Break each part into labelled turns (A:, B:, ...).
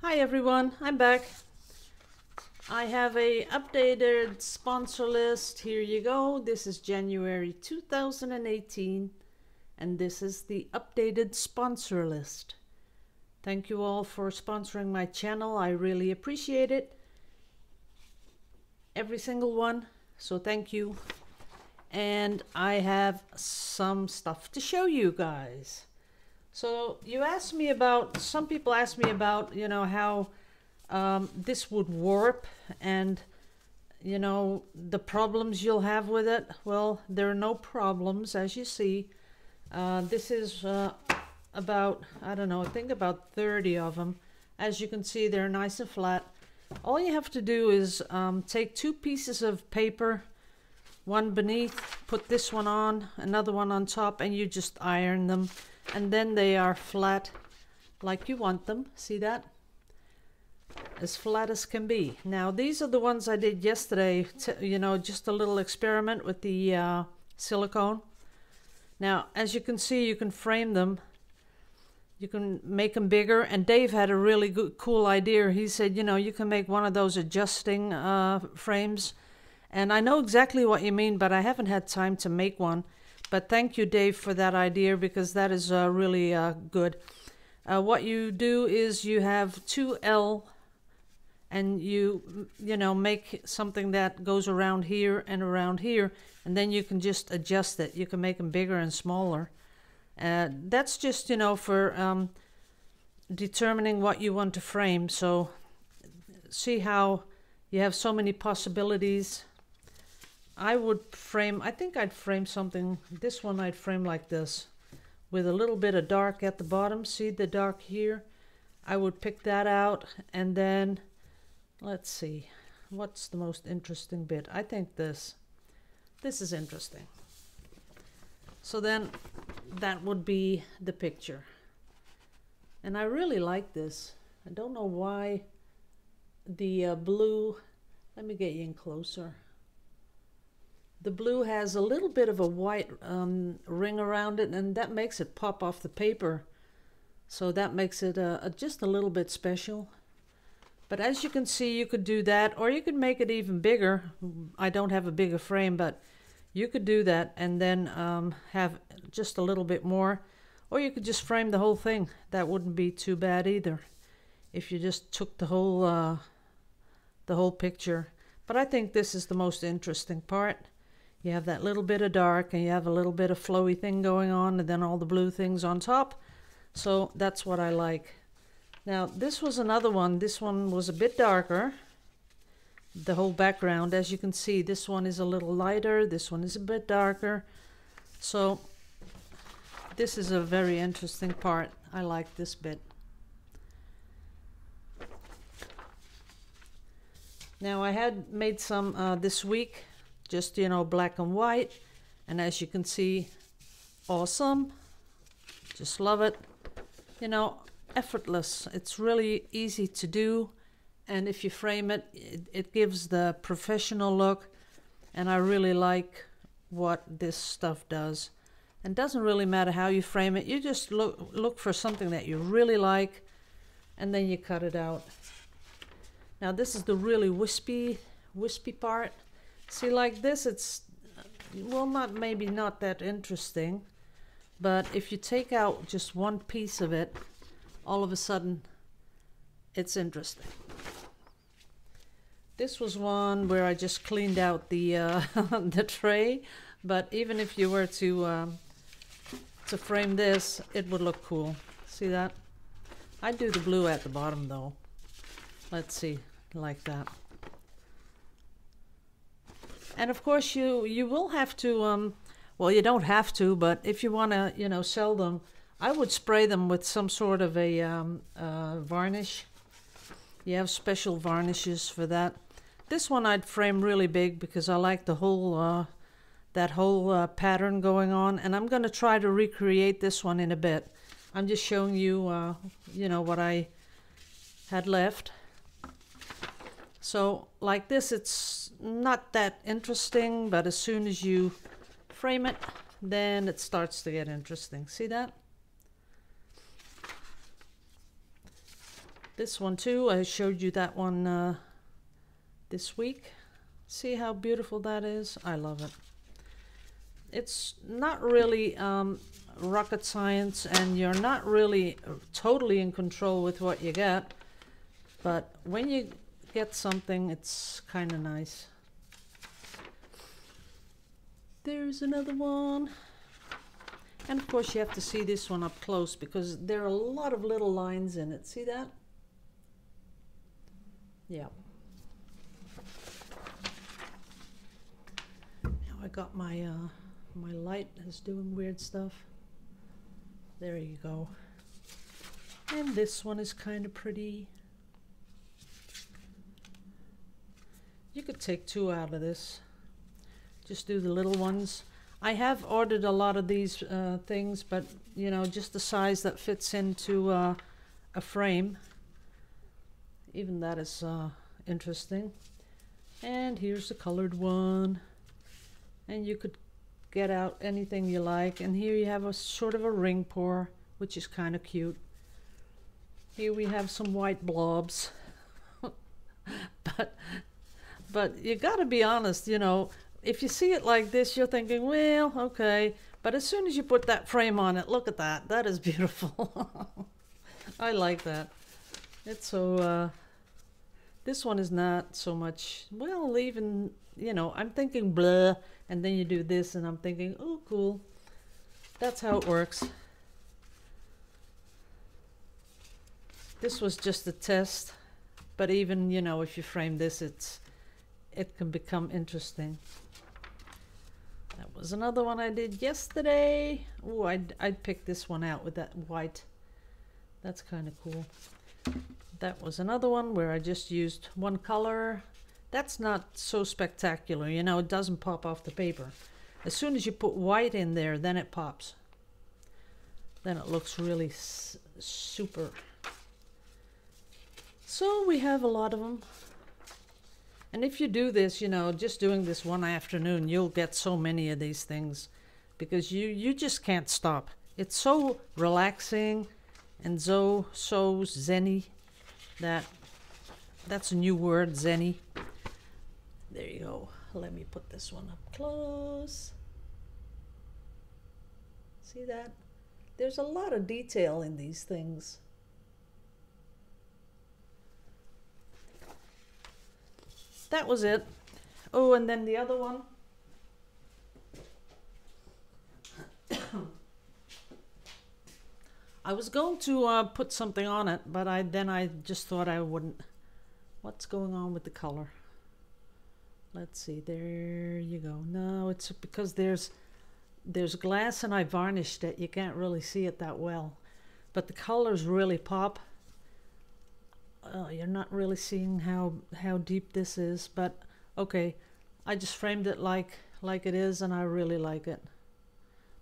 A: Hi everyone, I'm back. I have a updated sponsor list. Here you go. This is January 2018 and this is the updated sponsor list. Thank you all for sponsoring my channel. I really appreciate it. Every single one. So thank you. And I have some stuff to show you guys. So you asked me about, some people asked me about, how this would warp and, the problems you'll have with it. Well, there are no problems, as you see. This is about, I don't know, I think about 30 of them. As you can see, they're nice and flat. All you have to do is take two pieces of paper, one beneath, put this one on, another one on top, and you just iron them. And then they are flat like you want them. See that? As flat as can be. Now these are the ones I did yesterday, just a little experiment with the silicone. Now as you can see, you can frame them. You can make them bigger, and Dave had a really cool idea. He said, you can make one of those adjusting frames. And I know exactly what you mean, but I haven't had time to make one. But thank you, Dave, for that idea, because that is really good. What you do is you have 2L, and you make something that goes around here, and then you can just adjust it. You can make them bigger and smaller. That's just, for determining what you want to frame. So see how you have so many possibilities. I think I'd frame something, this one I'd frame like this, with a little bit of dark at the bottom. See the dark here? I would pick that out, and then, let's see, what's the most interesting bit? I think this is interesting. So then, that would be the picture. And I really like this. I don't know why the blue, let me get you in closer. The blue has a little bit of a white ring around it, and that makes it pop off the paper. So that makes it just a little bit special. But as you can see, you could do that, or you could make it even bigger. I don't have a bigger frame, but you could do that and then have just a little bit more. Or you could just frame the whole thing. That wouldn't be too bad either, if you just took the whole picture. But I think this is the most interesting part. You have that little bit of dark, and you have a little bit of flowy thing going on, and then all the blue things on top. So that's what I like. Now this was another one. This one was a bit darker. The whole background, as you can see, this one is a little lighter. This one is a bit darker. So this is a very interesting part. I like this bit. Now I had made some this week. Just, black and white. And as you can see, awesome. Just love it. Effortless. It's really easy to do. And if you frame it, it gives the professional look. And I really like what this stuff does. And it doesn't really matter how you frame it. You just look for something that you really like, and then you cut it out. Now this is the really wispy part. See, like this, it's, well, maybe not that interesting, but if you take out just one piece of it, all of a sudden, it's interesting. This was one where I just cleaned out the the tray, but even if you were to frame this, it would look cool. See that? I'd do the blue at the bottom though. Let's see, like that. And of course you will have to, well, you don't have to, but if you want to, sell them, I would spray them with some sort of a varnish. You have special varnishes for that. This one I'd frame really big because I like the whole, that whole pattern going on. And I'm going to try to recreate this one in a bit. I'm just showing you, what I had left. So like this, it's not that interesting, but as soon as you frame it, then it starts to get interesting. See that? This one too, I showed you that one this week. See how beautiful that is? I love it. It's not really rocket science, and you're not really totally in control with what you get, but when you get something, it's kind of nice. There's another one. And of course you have to see this one up close because there are a lot of little lines in it. See that? Yeah. Now I got my my light is doing weird stuff. There you go. And this one is kind of pretty. You could take two out of this. Just do the little ones. I have ordered a lot of these things, but you know, just the size that fits into a frame. Even that is interesting. And here's the colored one. And you could get out anything you like. And here you have a sort of a ring pour, which is kind of cute. Here we have some white blobs. But you gotta be honest, you know, if you see it like this, you're thinking, well, okay. But as soon as you put that frame on it, look at that. That is beautiful. I like that. It's so, this one is not so much, well, even, you know, I'm thinking blah, and then you do this, and I'm thinking, oh, cool. That's how it works. This was just a test, but even, you know, if you frame this, it can become interesting. That was another one I did yesterday. Oh, I'd pick this one out with that white. That's kind of cool. That was another one where I just used one color. That's not so spectacular, you know, it doesn't pop off the paper. As soon as you put white in there, then it pops. Then it looks really super. So we have a lot of them. And if you do this, you know, just doing this one afternoon, you'll get so many of these things because you just can't stop. It's so relaxing and so zen-y. That's a new word, zen-y. There you go. Let me put this one up close. See that? There's a lot of detail in these things. That was it. Oh, and then the other one. I was going to put something on it, but then I just thought I wouldn't. What's going on with the color? Let's see. There you go. No, it's because there's glass and I varnished it. You can't really see it that well, but the colors really pop. You're not really seeing how deep this is, but okay, I just framed it like it is, and I really like it.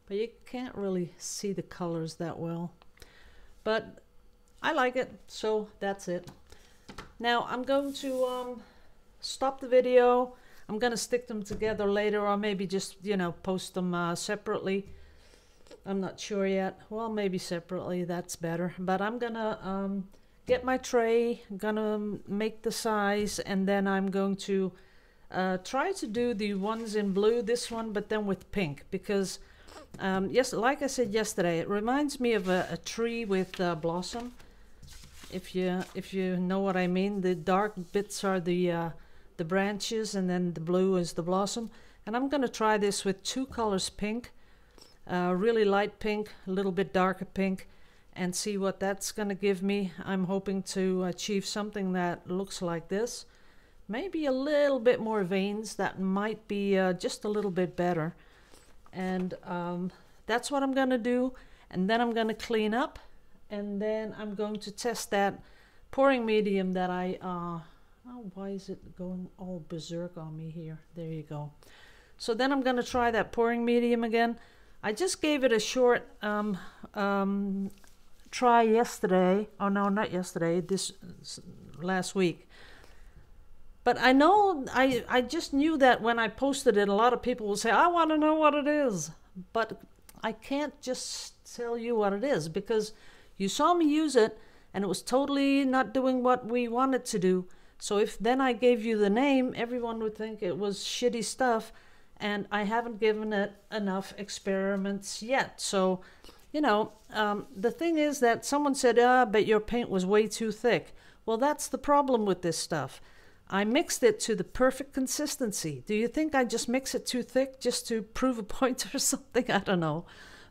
A: But you can't really see the colors that well, but I like it, so that's it. Now I'm going to stop the video. I'm gonna stick them together later, or maybe just, you know, post them separately. I'm not sure yet. Well, maybe separately, that's better. But I'm gonna get my tray, gonna make the size, and then I'm going to try to do the ones in blue, this one, but then with pink, because yes, like I said yesterday, it reminds me of a tree with blossom. If you know what I mean, the dark bits are the branches, and then the blue is the blossom. And I'm gonna try this with two colors pink, really light pink, a little bit darker pink, and see what that's going to give me. I'm hoping to achieve something that looks like this. Maybe a little bit more veins. That might be just a little bit better. And that's what I'm going to do. And then I'm going to clean up. And then I'm going to test that pouring medium that I... oh, why is it going all berserk on me here? There you go. So then I'm going to try that pouring medium again. I just gave it a short... try yesterday. Oh no, not yesterday, this last week. But I know, I just knew that when I posted it, a lot of people will say, I want to know what it is. But I can't just tell you what it is, because you saw me use it, and it was totally not doing what we wanted to do. So if then I gave you the name, everyone would think it was shitty stuff, and I haven't given it enough experiments yet. So, you know, the thing is that someone said, but your paint was way too thick. Well, that's the problem with this stuff. I mixed it to the perfect consistency. Do you think I just mix it too thick just to prove a point or something? I don't know.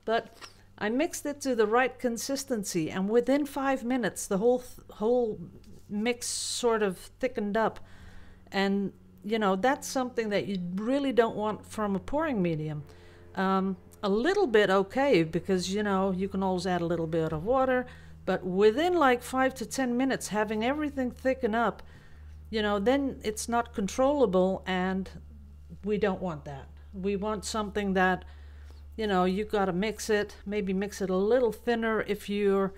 A: But I mixed it to the right consistency, and within 5 minutes, the whole mix sort of thickened up. And, you know, that's something that you really don't want from a pouring medium. A little bit okay, because, you know, you can always add a little bit of water, but within like 5 to 10 minutes, having everything thicken up, you know, then it's not controllable, and we don't want that. We want something that, you know, you got to mix it, maybe mix it a little thinner if you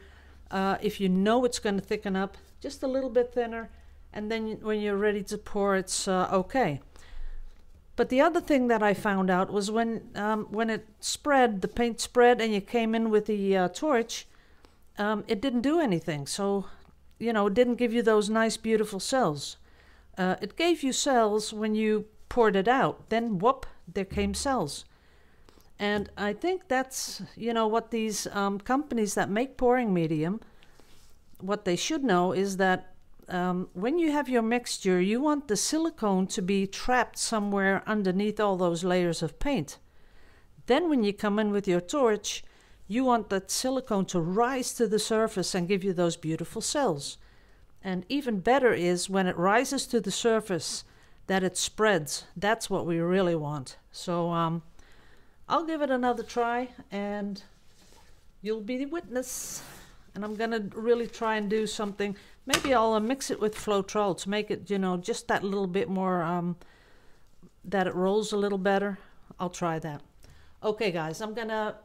A: know it's going to thicken up, just a little bit thinner, and then when you're ready to pour, it's okay. But the other thing that I found out was when it spread, the paint spread, and you came in with the torch, it didn't do anything. So, you know, it didn't give you those nice, beautiful cells. It gave you cells when you poured it out. Then, whoop, there came cells. And I think that's, you know, what these companies that make pouring medium, what they should know is that when you have your mixture, you want the silicone to be trapped somewhere underneath all those layers of paint. Then when you come in with your torch, you want that silicone to rise to the surface and give you those beautiful cells. And even better is when it rises to the surface, that it spreads. That's what we really want. So I'll give it another try, and you'll be the witness. And I'm going to really try and do something. Maybe I'll mix it with Floetrol to make it, you know, just that little bit more, that it rolls a little better. I'll try that. Okay, guys, I'm going to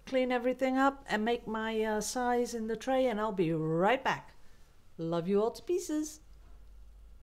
A: clean everything up and make my size in the tray, and I'll be right back. Love you all to pieces.